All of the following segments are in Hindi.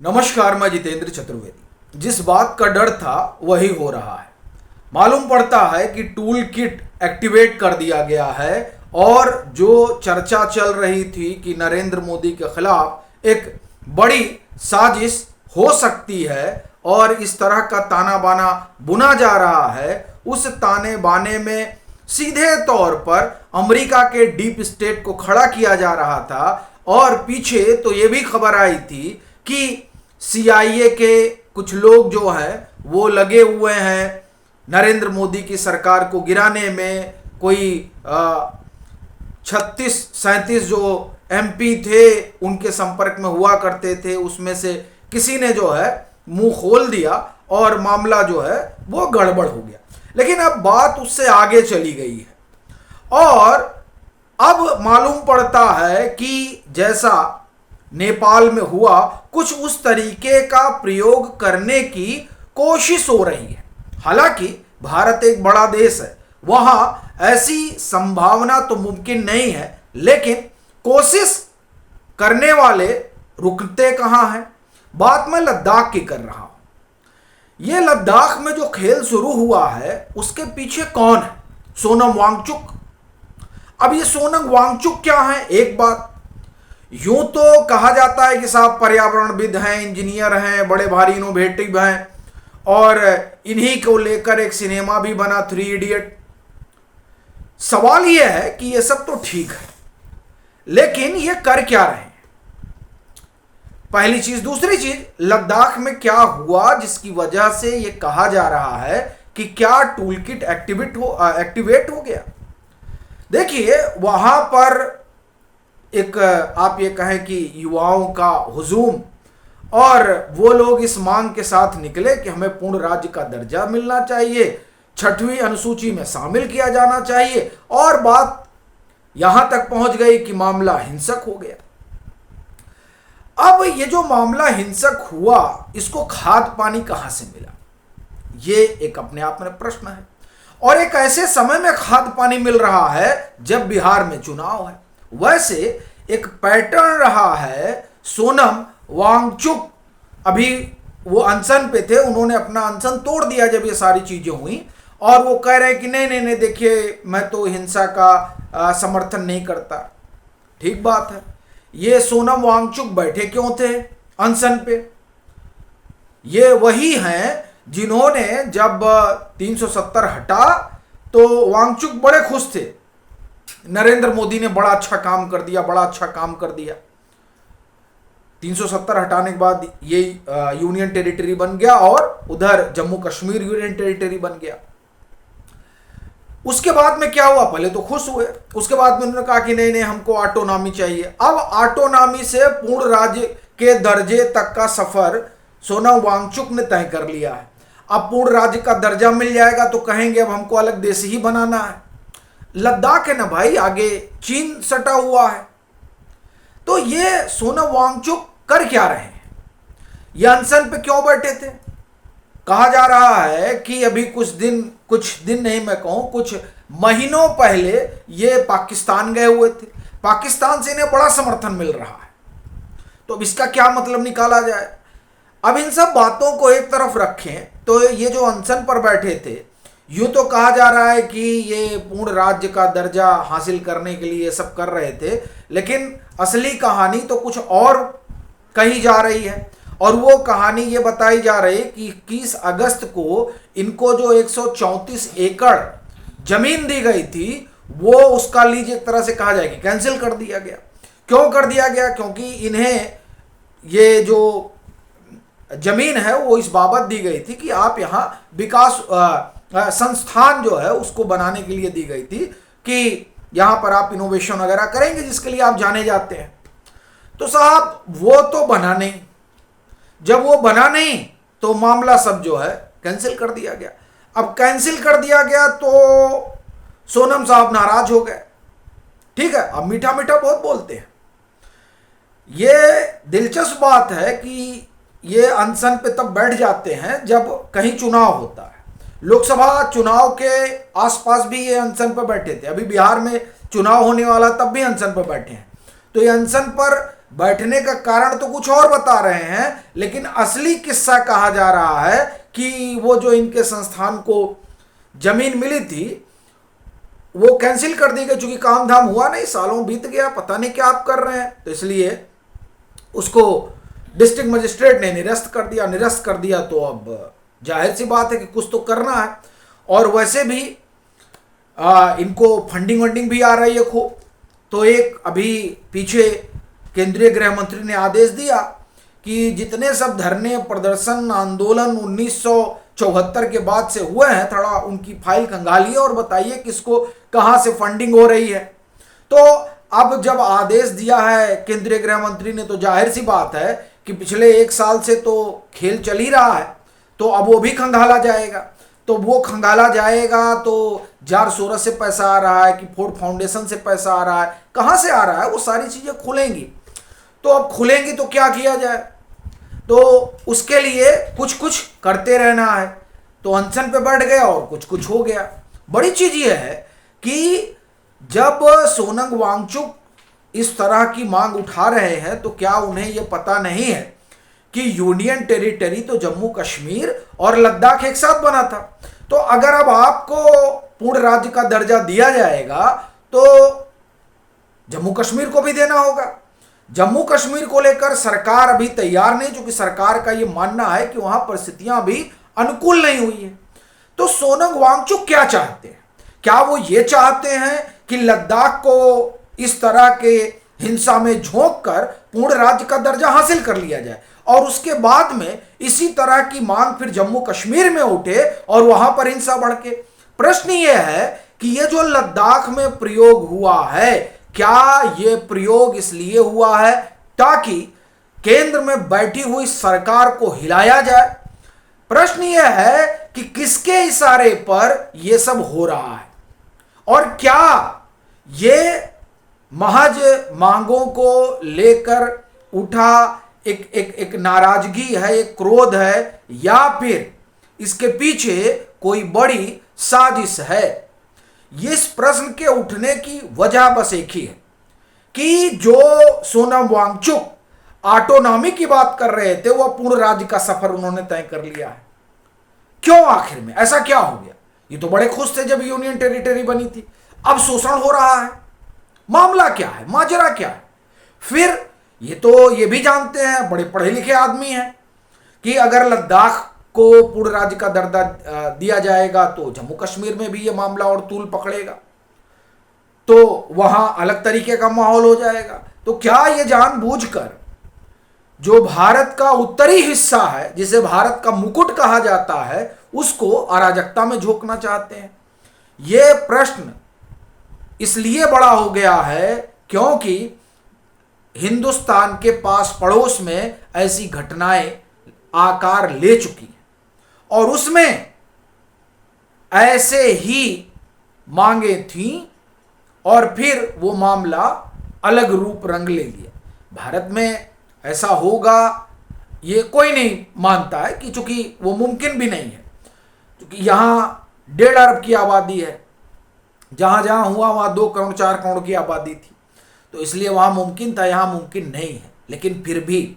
नमस्कार, मैं जितेंद्र चतुर्वेदी। जिस बात का डर था वही हो रहा है। मालूम पड़ता है कि टूल किट एक्टिवेट कर दिया गया है और जो चर्चा चल रही थी कि नरेंद्र मोदी के खिलाफ एक बड़ी साजिश हो सकती है और इस तरह का ताना बाना बुना जा रहा है, उस ताने बाने में सीधे तौर पर अमेरिका के डीप स्टेट को खड़ा किया जा रहा था। और पीछे तो ये भी खबर आई थी कि सीआईए के कुछ लोग जो है वो लगे हुए हैं नरेंद्र मोदी की सरकार को गिराने में। कोई 36-37 जो एमपी थे उनके संपर्क में हुआ करते थे, उसमें से किसी ने जो है मुंह खोल दिया और मामला जो है वो गड़बड़ हो गया। लेकिन अब बात उससे आगे चली गई है और अब मालूम पड़ता है कि जैसा नेपाल में हुआ कुछ उस तरीके का प्रयोग करने की कोशिश हो रही है। हालांकि भारत एक बड़ा देश है, वहां ऐसी संभावना तो मुमकिन नहीं है, लेकिन कोशिश करने वाले रुकते कहां हैं। बात मैं लद्दाख की कर रहा हूं। यह लद्दाख में जो खेल शुरू हुआ है उसके पीछे कौन है? सोनम वांगचुक। अब ये सोनम वांगचुक क्या है? एक बात यूं तो कहा जाता है कि साहब पर्यावरणविद हैं, इंजीनियर हैं, बड़े भारी इनोवेटिव हैं और इन्हीं को लेकर एक सिनेमा भी बना 3 इडियट। सवाल यह है कि यह सब तो ठीक है, लेकिन ये कर क्या रहे हैं? पहली चीज। दूसरी चीज, लद्दाख में क्या हुआ जिसकी वजह से यह कहा जा रहा है कि क्या टूल किट एक्टिवेट हो गया? देखिए, वहां पर एक आप ये कहें कि युवाओं का हुजूम, और वो लोग इस मांग के साथ निकले कि हमें पूर्ण राज्य का दर्जा मिलना चाहिए, 6वीं अनुसूची में शामिल किया जाना चाहिए, और बात यहां तक पहुंच गई कि मामला हिंसक हो गया। अब ये जो मामला हिंसक हुआ, इसको खाद पानी कहां से मिला? ये एक अपने आप में प्रश्न है, और एक ऐसे समय में खाद पानी मिल रहा है जब बिहार में चुनाव है। वैसे एक पैटर्न रहा है। सोनम वांगचुक अभी वो अनशन पे थे, उन्होंने अपना अनशन तोड़ दिया जब ये सारी चीजें हुई, और वो कह रहे हैं कि नहीं नहीं नहीं, देखिए मैं तो हिंसा का समर्थन नहीं करता। ठीक बात है। ये सोनम वांगचुक बैठे क्यों थे अनशन पे? ये वही हैं जिन्होंने जब 370 हटा तो वांगचुक बड़े खुश थे, नरेंद्र मोदी ने बड़ा अच्छा काम कर दिया, बड़ा अच्छा काम कर दिया। 370 हटाने के बाद ये यूनियन टेरिटरी बन गया और उधर जम्मू कश्मीर यूनियन टेरिटरी बन गया। उसके बाद में क्या हुआ? पहले तो खुश हुए, उसके बाद में उन्होंने कहा कि नहीं नहीं, हमको ऑटोनॉमी चाहिए। अब ऑटोनॉमी से पूर्ण राज्य के दर्जे तक का सफर सोनम वांगचुक ने तय कर लिया है। अब पूर्ण राज्य का दर्जा मिल जाएगा तो कहेंगे अब हमको अलग देश ही बनाना है। लद्दाख है ना भाई, आगे चीन सटा हुआ है। तो ये सोनम वांगचुक कर क्या रहे हैं? ये अनशन पे क्यों बैठे थे? कहा जा रहा है कि अभी कुछ दिन नहीं, मैं कहूं कुछ महीनों पहले ये पाकिस्तान गए हुए थे। पाकिस्तान से इन्हें बड़ा समर्थन मिल रहा है। तो अब इसका क्या मतलब निकाला जाए? अब इन सब बातों को एक तरफ रखें तो ये जो अनशन पर बैठे थे, यूं तो कहा जा रहा है कि ये पूर्ण राज्य का दर्जा हासिल करने के लिए सब कर रहे थे, लेकिन असली कहानी तो कुछ और कही जा रही है। और वो कहानी ये बताई जा रही है कि 21 अगस्त को इनको जो 134 एकड़ जमीन दी गई थी, वो उसका लीज एक तरह से कहा जाए कि कैंसिल कर दिया गया। क्यों कर दिया गया? क्योंकि इन्हें ये जो जमीन है वो इस बाबत दी गई थी कि आप यहाँ विकास संस्थान जो है उसको बनाने के लिए दी गई थी कि यहां पर आप इनोवेशन वगैरह करेंगे जिसके लिए आप जाने जाते हैं। तो साहब वो तो बना नहीं। जब वो बना नहीं तो मामला सब जो है कैंसिल कर दिया गया। अब कैंसिल कर दिया गया तो सोनम साहब नाराज हो गए। ठीक है, अब मीठा मीठा बहुत बोलते हैं। ये दिलचस्प बात है कि ये अनशन पे तब बैठ जाते हैं जब कहीं चुनाव होता है। लोकसभा चुनाव के आसपास भी ये अनशन पर बैठे थे। अभी बिहार में चुनाव होने वाला, तब भी अनशन पर बैठे हैं। तो ये अनशन पर बैठने का कारण तो कुछ और बता रहे हैं, लेकिन असली किस्सा कहा जा रहा है कि वो जो इनके संस्थान को जमीन मिली थी वो कैंसिल कर दी गई, चूंकि काम धाम हुआ नहीं, सालों बीत गया, पता नहीं क्या आप कर रहे हैं, तो इसलिए उसको डिस्ट्रिक्ट मजिस्ट्रेट ने निरस्त कर दिया। निरस्त कर दिया तो अब जाहिर सी बात है कि कुछ तो करना है। और वैसे भी इनको फंडिंग वंडिंग भी आ रही है खूब। तो एक अभी पीछे केंद्रीय गृह मंत्री ने आदेश दिया कि जितने सब धरने प्रदर्शन आंदोलन 1974 के बाद से हुए हैं, थोड़ा उनकी फाइल खंगालिए और बताइए किसको कहां से फंडिंग हो रही है। तो अब जब आदेश दिया है केंद्रीय गृह मंत्री ने, तो जाहिर सी बात है कि पिछले 1 साल से तो खेल चल ही रहा है, तो अब वो भी खंगाला जाएगा। तो वो खंगाला जाएगा तो जार सोरस से पैसा आ रहा है कि फोर्ड फाउंडेशन से पैसा आ रहा है, कहां से आ रहा है, वो सारी चीजें खुलेंगी। तो अब खुलेंगी तो क्या किया जाए, तो उसके लिए कुछ कुछ करते रहना है। तो अनशन पे बैठ गया और कुछ कुछ हो गया। बड़ी चीज ये है कि जब सोनम वांगचुक इस तरह की मांग उठा रहे हैं तो क्या उन्हें यह पता नहीं है कि यूनियन टेरिटरी तो जम्मू कश्मीर और लद्दाख एक साथ बना था। तो अगर अब आपको पूर्ण राज्य का दर्जा दिया जाएगा तो जम्मू कश्मीर को भी देना होगा। जम्मू कश्मीर को लेकर सरकार अभी तैयार नहीं, क्योंकि सरकार का यह मानना है कि वहां परिस्थितियां भी अनुकूल नहीं हुई है। तो सोनम वांगचुक क्या चाहते हैं? क्या वो ये चाहते हैं कि लद्दाख को इस तरह के हिंसा में झोंक कर पूर्ण राज्य का दर्जा हासिल कर लिया जाए और उसके बाद में इसी तरह की मांग फिर जम्मू कश्मीर में उठे और वहां पर हिंसा बढ़ के? प्रश्न यह है कि यह जो लद्दाख में प्रयोग हुआ है, क्या यह प्रयोग इसलिए हुआ है ताकि केंद्र में बैठी हुई सरकार को हिलाया जाए? प्रश्न यह है कि किसके इशारे पर यह सब हो रहा है और क्या ये महज मांगों को लेकर उठा एक नाराजगी है, एक क्रोध है, या फिर इसके पीछे कोई बड़ी साजिश है? इस प्रश्न के उठने की वजह बस एक ही है कि जो सोनम वांगचुक ऑटोनॉमी की बात कर रहे थे, वह पूर्ण राज्य का सफर उन्होंने तय कर लिया है। क्यों? आखिर में ऐसा क्या हो गया? ये तो बड़े खुश थे जब यूनियन टेरिटरी बनी थी, अब शोषण हो रहा है। मामला क्या है, माजरा क्या है? फिर ये भी जानते हैं, बड़े पढ़े लिखे आदमी हैं, कि अगर लद्दाख को पूर्ण राज्य का दर्जा दिया जाएगा तो जम्मू कश्मीर में भी ये मामला और तूल पकड़ेगा, तो वहां अलग तरीके का माहौल हो जाएगा। तो क्या ये जानबूझकर जो भारत का उत्तरी हिस्सा है, जिसे भारत का मुकुट कहा जाता है, उसको अराजकता में झोंकना चाहते हैं? यह प्रश्न इसलिए बड़ा हो गया है क्योंकि हिंदुस्तान के पास पड़ोस में ऐसी घटनाएं आकार ले चुकी हैं और उसमें ऐसे ही मांगे थीं और फिर वो मामला अलग रूप रंग ले लिया। भारत में ऐसा होगा ये कोई नहीं मानता है, कि चूंकि वो मुमकिन भी नहीं है, क्योंकि यहां 1.5 अरब की आबादी है, जहां जहां हुआ वहां 2 करोड़ 4 करोड़ की आबादी थी, तो इसलिए वहां मुमकिन था, यहां मुमकिन नहीं है। लेकिन फिर भी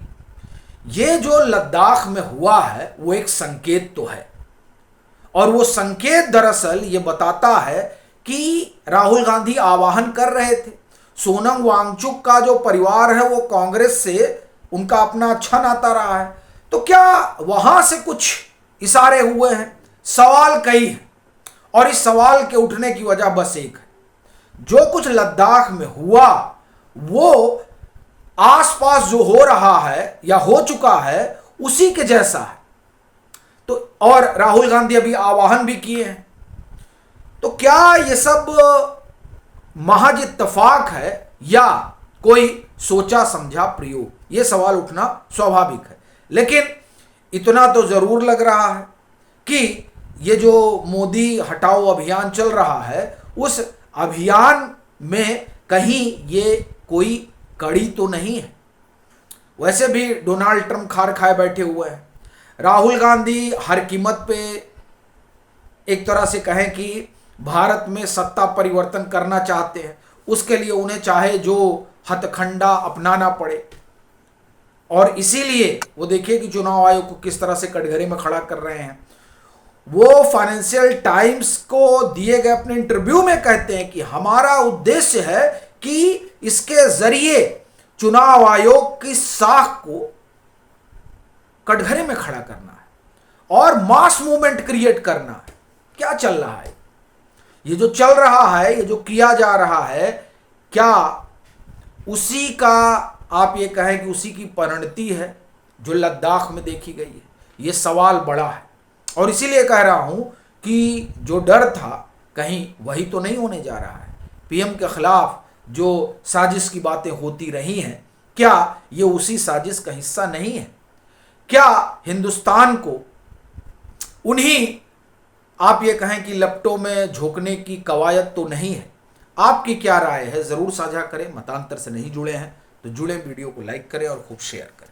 ये जो लद्दाख में हुआ है वो एक संकेत तो है, और वो संकेत दरअसल ये बताता है कि राहुल गांधी आह्वान कर रहे थे। सोनम वांगचुक का जो परिवार है वो कांग्रेस से उनका अपना अच्छा नाता रहा है, तो क्या वहां से कुछ इशारे हुए हैं? सवाल कई है, और इस सवाल के उठने की वजह बस एक है, जो कुछ लद्दाख में हुआ वो आसपास जो हो रहा है या हो चुका है उसी के जैसा है। तो और राहुल गांधी अभी आह्वान भी किए हैं, तो क्या ये सब महज इत्तेफाक है या कोई सोचा समझा प्रयोग? ये सवाल उठना स्वाभाविक है। लेकिन इतना तो जरूर लग रहा है कि ये जो मोदी हटाओ अभियान चल रहा है, उस अभियान में कहीं ये कोई कड़ी तो नहीं है। वैसे भी डोनाल्ड ट्रंप खार खाए बैठे हुए हैं। राहुल गांधी हर कीमत पे एक तरह से कहें कि भारत में सत्ता परिवर्तन करना चाहते हैं, उसके लिए उन्हें चाहे जो हथकंडा अपनाना पड़े, और इसीलिए वो देखिए कि चुनाव आयोग को किस तरह से कटघरे में खड़ा कर रहे हैं। वो फाइनेंशियल टाइम्स को दिए गए अपने इंटरव्यू में कहते हैं कि हमारा उद्देश्य है कि इसके जरिए चुनाव आयोग की साख को कटघरे में खड़ा करना है और मास मूवमेंट क्रिएट करना है। क्या चल रहा है? ये जो चल रहा है, ये जो किया जा रहा है, क्या उसी का आप ये कहें कि उसी की परिणति है जो लद्दाख में देखी गई है? ये सवाल बड़ा है और इसीलिए कह रहा हूं कि जो डर था कहीं वही तो नहीं होने जा रहा है। पीएम के खिलाफ जो साजिश की बातें होती रही हैं, क्या ये उसी साजिश का हिस्सा नहीं है? क्या हिंदुस्तान को उन्हीं आप ये कहें कि लपटों में झोंकने की कवायद तो नहीं है? आपकी क्या राय है? जरूर साझा करें। मतांतर से नहीं जुड़े हैं तो जुड़े, वीडियो को लाइक करें और खूब शेयर करें।